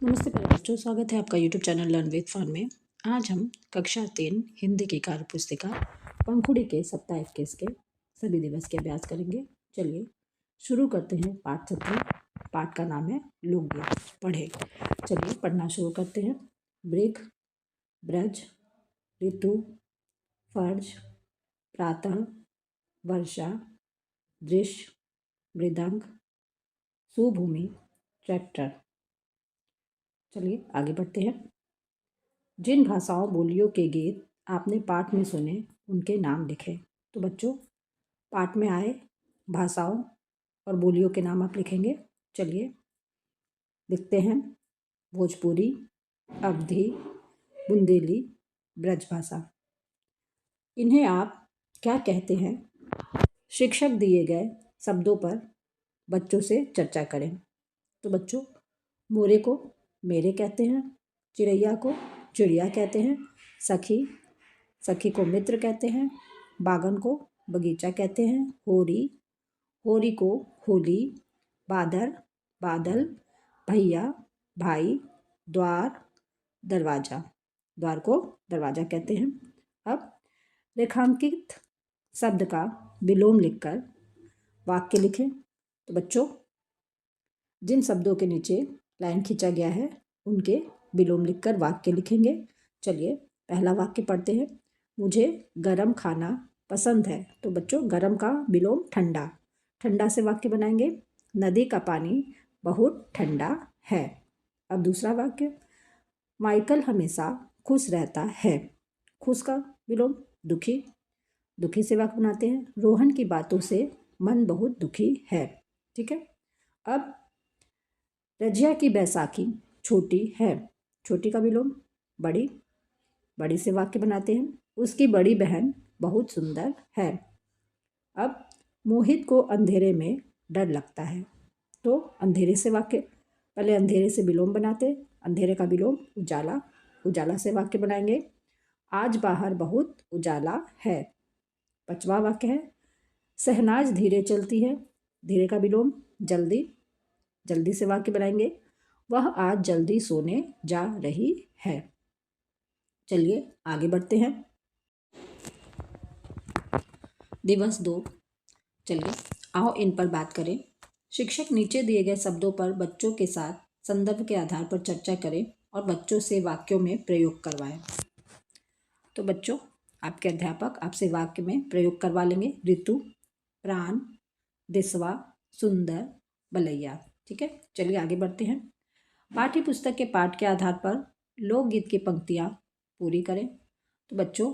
नमस्ते प्यारे बच्चों, स्वागत है आपका YouTube channel learn with fun में। आज हम कक्षा 3 हिंदी की कार्य पुस्तिका पंखुड़ी के सप्ताह 21 के सभी दिवस के अभ्यास करेंगे। चलिए शुरू करते हैं। पाठ 17। पाठ का नाम है लोकगीत। पढ़े। चलिए पढ़ना शुरू करते हैं। वृक्ष, ब्रज, ऋतु, फर्ज, प्रातः, वर्षा, दृश्य, मृदंग, सुभूमि, ट्रैक्टर। चलिए आगे बढ़ते हैं। जिन भाषाओं बोलियों के गीत आपने पाठ में सुने उनके नाम लिखें। तो बच्चों पाठ में आए भाषाओं और बोलियों के नाम आप लिखेंगे। चलिए लिखते हैं। भोजपुरी, अवधी, बुंदेली, ब्रजभाषा। इन्हें आप क्या कहते हैं? शिक्षक दिए गए शब्दों पर बच्चों से चर्चा करें। तो बच्चों मोरे को मेरे कहते हैं, चिड़ैया को चिड़िया कहते हैं, सखी को मित्र कहते हैं, बागन को बगीचा कहते हैं, होरी को होली, बादल, भैया, भाई, द्वार को दरवाजा कहते हैं। अब रेखांकित शब्द का विलोम लिखकर वाक्य लिखें। तो बच्चों जिन शब्दों के नीचे लाइन खींचा गया है उनके विलोम लिखकर वाक्य लिखेंगे। चलिए पहला वाक्य पढ़ते हैं। मुझे गरम खाना पसंद है। तो बच्चों गरम का विलोम ठंडा से वाक्य बनाएंगे। नदी का पानी बहुत ठंडा है। अब दूसरा वाक्य, माइकल हमेशा खुश रहता है। खुश का विलोम दुखी से वाक्य बनाते हैं। रोहन की बातों से मन बहुत दुखी है। ठीक है। अब रजिया की बैसाखी छोटी है। छोटी का विलोम बड़ी से वाक्य बनाते हैं। उसकी बड़ी बहन बहुत सुंदर है। अब मोहित को अंधेरे में डर लगता है। तो अंधेरे से वाक्य, पहले अंधेरे से विलोम बनाते। अंधेरे का विलोम उजाला से वाक्य बनाएंगे। आज बाहर बहुत उजाला है। पांचवा वाक्य है, शहनाज धीरे चलती है। धीरे का विलोम जल्दी से वाक्य बनाएंगे। वह आज जल्दी सोने जा रही है। चलिए आगे बढ़ते हैं। दिवस 2। चलिए आओ इन पर बात करें। शिक्षक नीचे दिए गए शब्दों पर बच्चों के साथ संदर्भ के आधार पर चर्चा करें और बच्चों से वाक्यों में प्रयोग करवाएं। तो बच्चों आपके अध्यापक आपसे वाक्य में प्रयोग करवा लेंगे। ऋतु, प्राण, दिसवा, सुंदर, बलैया। ठीक है। चलिए आगे बढ़ते हैं। पाठ्य पुस्तक के पाठ के आधार पर लोकगीत की पंक्तियाँ पूरी करें। तो बच्चों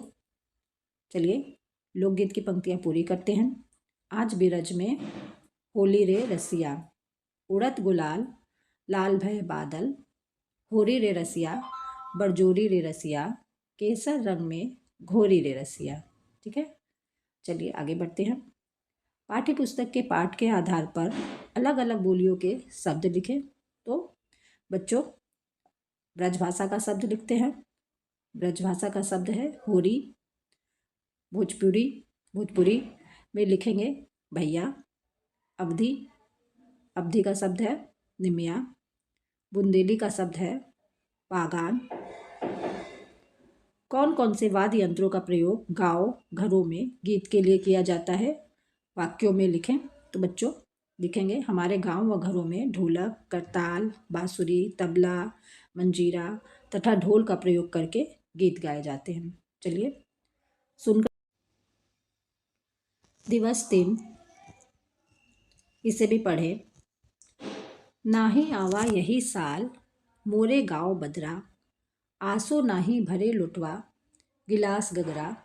चलिए लोकगीत की पंक्तियाँ पूरी करते हैं। आज बिरज में होली रे रसिया, उड़त गुलाल लाल भय बादल, होरी रे रसिया, बरजोरी रे रसिया, केसर रंग में घोरी रे रसिया। ठीक है। चलिए आगे बढ़ते हैं। पाठ्य पुस्तक के पाठ के आधार पर अलग अलग बोलियों के शब्द लिखें। तो बच्चों ब्रजभाषा का शब्द लिखते हैं। ब्रजभाषा का शब्द है होरी। भोजपुरी में लिखेंगे भैया। अवधी का शब्द है निमिया। बुंदेली का शब्द है बागान। कौन कौन से वाद्य यंत्रों का प्रयोग गाँव घरों में गीत के लिए किया जाता है? वाक्यों में लिखें। तो बच्चों लिखेंगे हमारे गांव व घरों में ढोलक, करताल, बांसुरी, तबला, मंजीरा तथा ढोल का प्रयोग करके गीत गाए जाते हैं। चलिए सुनकर। दिवस 3 इसे भी पढ़े। नाही आवा यही साल मोरे गाँव बदरा, आसो नाही भरे लुटवा गिलास गगरा,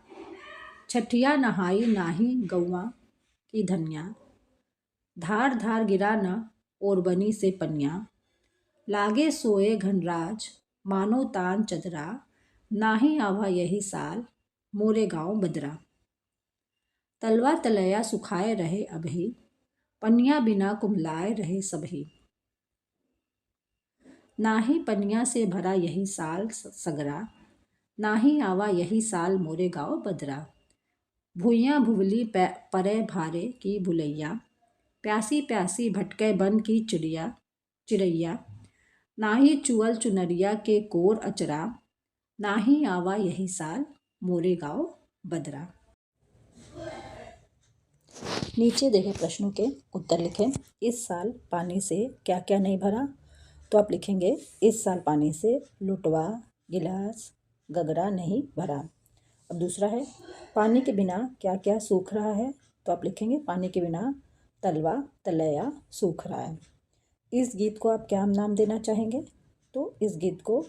छठिया नहाई नाही गौआ की धनिया, धार धार गिरा न ओरबनी से पनिया, लागे सोए घनराज मानो तान चदरा, नाही आवा यही साल मोरे गाँव बदरा। तलवा तलैया सुखाए रहे अभी, पनिया बिना कुम्हलाए रहे सभी, नाही पनिया से भरा यही साल सगरा, नाही आवा यही साल मोरे गाँव बदरा। भुइयाँ भुवली परे भारे की भुलैया, प्यासी प्यासी भटके बन की चिड़ैया, नाही चुअल चुनरिया के कोर अचरा, नाही आवा यही साल मोरे गाँव बदरा। नीचे देखे प्रश्नों के उत्तर लिखें। इस साल पानी से क्या क्या नहीं भरा, तो आप लिखेंगे इस साल पानी से लुटवा, गिलास, गगरा नहीं भरा। अब दूसरा है पानी के बिना क्या क्या सूख रहा है, तो आप लिखेंगे पानी के बिना तलवा तलैया सूख रहा है। इस गीत को आप क्या नाम देना चाहेंगे, तो इस गीत को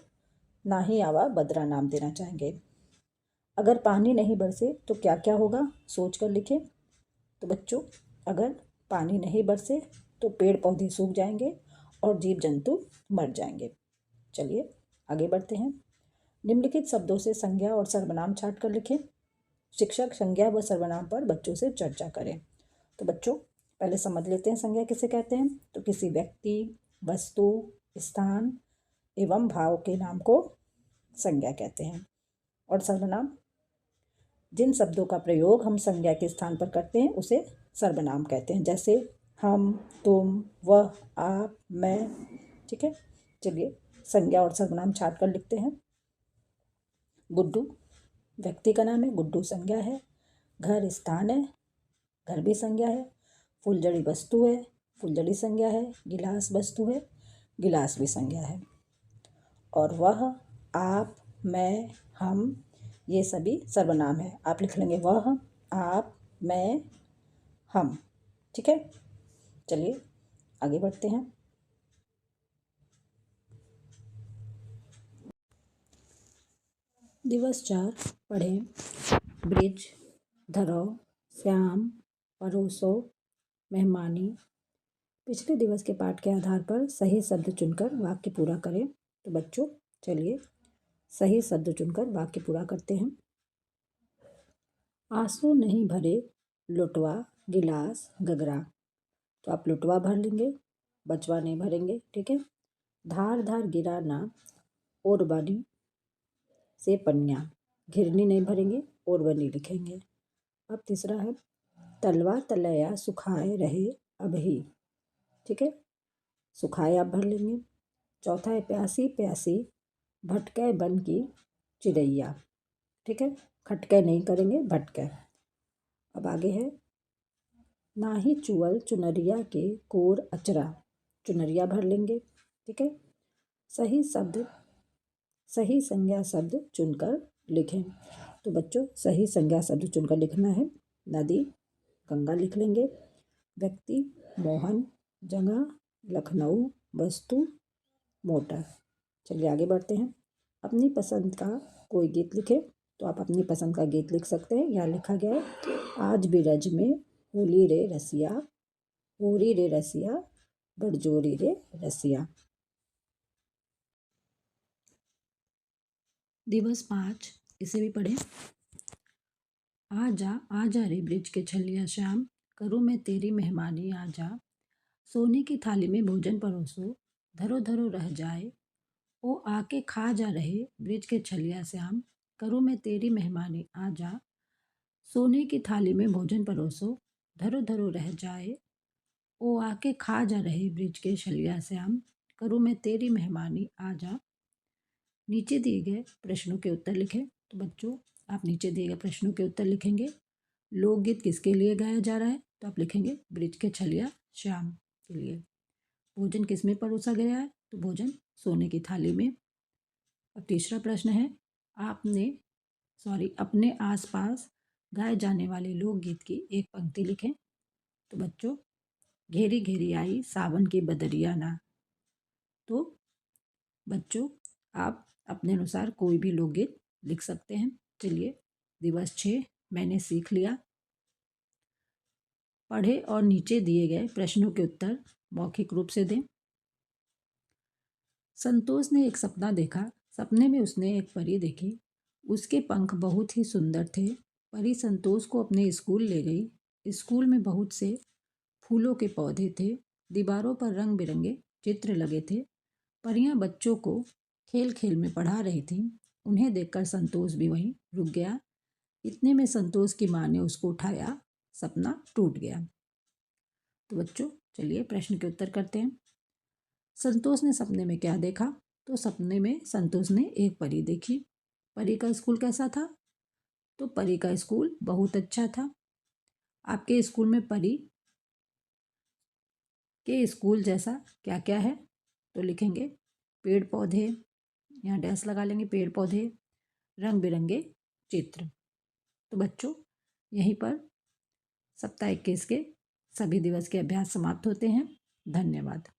नाही आवा बदरा नाम देना चाहेंगे। अगर पानी नहीं बरसे तो क्या क्या होगा, सोच कर लिखें। तो बच्चों अगर पानी नहीं बरसे तो पेड़ पौधे सूख जाएंगे और जीव जंतु मर जाएंगे। चलिए आगे बढ़ते हैं। निम्नलिखित शब्दों से संज्ञा और सर्वनाम छाट कर लिखें। शिक्षक संज्ञा व सर्वनाम पर बच्चों से चर्चा करें। तो बच्चों पहले समझ लेते हैं संज्ञा किसे कहते हैं। तो किसी व्यक्ति, वस्तु, स्थान एवं भाव के नाम को संज्ञा कहते हैं। और सर्वनाम जिन शब्दों का प्रयोग हम संज्ञा के स्थान पर करते हैं उसे सर्वनाम कहते हैं, जैसे हम, तुम, वह, आप, मैं। ठीक है, चलिए संज्ञा और सर्वनाम छाट कर लिखते हैं। गुड्डू व्यक्ति का नाम है, गुड्डू संज्ञा है। घर स्थान है, घर भी संज्ञा है। फुलझड़ी वस्तु है, फुलझड़ी संज्ञा है। गिलास वस्तु है, गिलास भी संज्ञा है। और वह, आप, मैं, हम ये सभी सर्वनाम है। आप लिख लेंगे वह, आप, मैं, हम। ठीक है, चलिए आगे बढ़ते हैं। दिवस 4 पढ़ें। ब्रिज, धरो, श्याम, परोसो, मेहमानी। पिछले दिवस के पाठ के आधार पर सही शब्द चुनकर वाक्य पूरा करें। तो बच्चों चलिए सही शब्द चुनकर वाक्य पूरा करते हैं। आंसू नहीं भरे लुटवा, गिलास, गगरा। तो आप लुटवा भर लेंगे, बचवा नहीं भरेंगे। ठीक है। धार धार गिरा ना, ओरबनी से पन्या। घिरनी नहीं भरेंगे, ओरबनी लिखेंगे। अब तीसरा है तलवा तलैया सुखाए रहे अभी। ठीक है, सुखाए आप भर लेंगे। चौथा है प्यासी प्यासी भटके बन की चिड़ैया। ठीक है, खटके नहीं करेंगे, भटके। अब आगे है नाही चुअल चुनरिया के कोर अचरा। चुनरिया भर लेंगे। ठीक है, सही शब्द सही संज्ञा शब्द चुनकर लिखें। तो बच्चों सही संज्ञा शब्द चुनकर लिखना है। नदी, गंगा लिख लेंगे। व्यक्ति, मोहन। जगह, लखनऊ। वस्तु, मोटर। चलिए आगे बढ़ते हैं। अपनी पसंद का कोई गीत लिखें। तो आप अपनी पसंद का गीत लिख सकते हैं। यहाँ लिखा गया है आज बिरज में होली रे रसिया, होरी रे रसिया, बड़जोरी रे रसिया। दिवस 5 इसे भी पढ़ें। आजा आजा रे ब्रिज के छलिया श्याम, करूँ मैं तेरी मेहमानी आजा। सोने की थाली में भोजन परोसो, धरो धरो रह जाए। ओ आके खा जा रहे ब्रिज के छलिया श्याम, करूँ मैं तेरी मेहमानी आजा। सोने की थाली में भोजन परोसो, धरो धरो रह जाए। ओ आके खा जा रहे ब्रिज के छलिया श्याम, करूँ मैं तेरी मेहमानी आजा। नीचे दिए गए प्रश्नों के उत्तर लिखें। तो बच्चों आप नीचे दिए गए प्रश्नों के उत्तर लिखेंगे। लोकगीत किसके लिए गाया जा रहा है, तो आप लिखेंगे ब्रिज के छलिया श्याम के लिए। भोजन किस में परोसा गया है, तो भोजन सोने की थाली में। अब तीसरा प्रश्न है अपने आसपास गाए जाने वाले लोकगीत की एक पंक्ति लिखें। तो बच्चों घेरी घेरी आई सावन की बदरिया ना। तो बच्चों आप अपने अनुसार कोई भी लोकगीत लिख सकते हैं। चलिए दिवस 6 मैंने सीख लिया। पढ़े और नीचे दिए गए प्रश्नों के उत्तर मौखिक रूप से दें। संतोष ने एक सपना देखा। सपने में उसने एक परी देखी। उसके पंख बहुत ही सुंदर थे। परी संतोष को अपने स्कूल ले गई। स्कूल में बहुत से फूलों के पौधे थे। दीवारों पर रंग बिरंगे चित्र लगे थे। परियां बच्चों को खेल खेल में पढ़ा रही थीं। उन्हें देखकर संतोष भी वहीं रुक गया। इतने में संतोष की माँ ने उसको उठाया। सपना टूट गया। तो बच्चों चलिए प्रश्न के उत्तर करते हैं। संतोष ने सपने में क्या देखा? तो सपने में संतोष ने एक परी देखी। परी का स्कूल कैसा था? तो परी का स्कूल बहुत अच्छा था। आपके स्कूल में परी के स्कूल जैसा क्या क्या है? तो लिखेंगे पेड़ पौधे, यहाँ डैश लगा लेंगे, पेड़ पौधे, रंग बिरंगे चित्र। तो बच्चों, यहीं पर सप्ताह 21 के सभी दिवस के अभ्यास समाप्त होते हैं। धन्यवाद।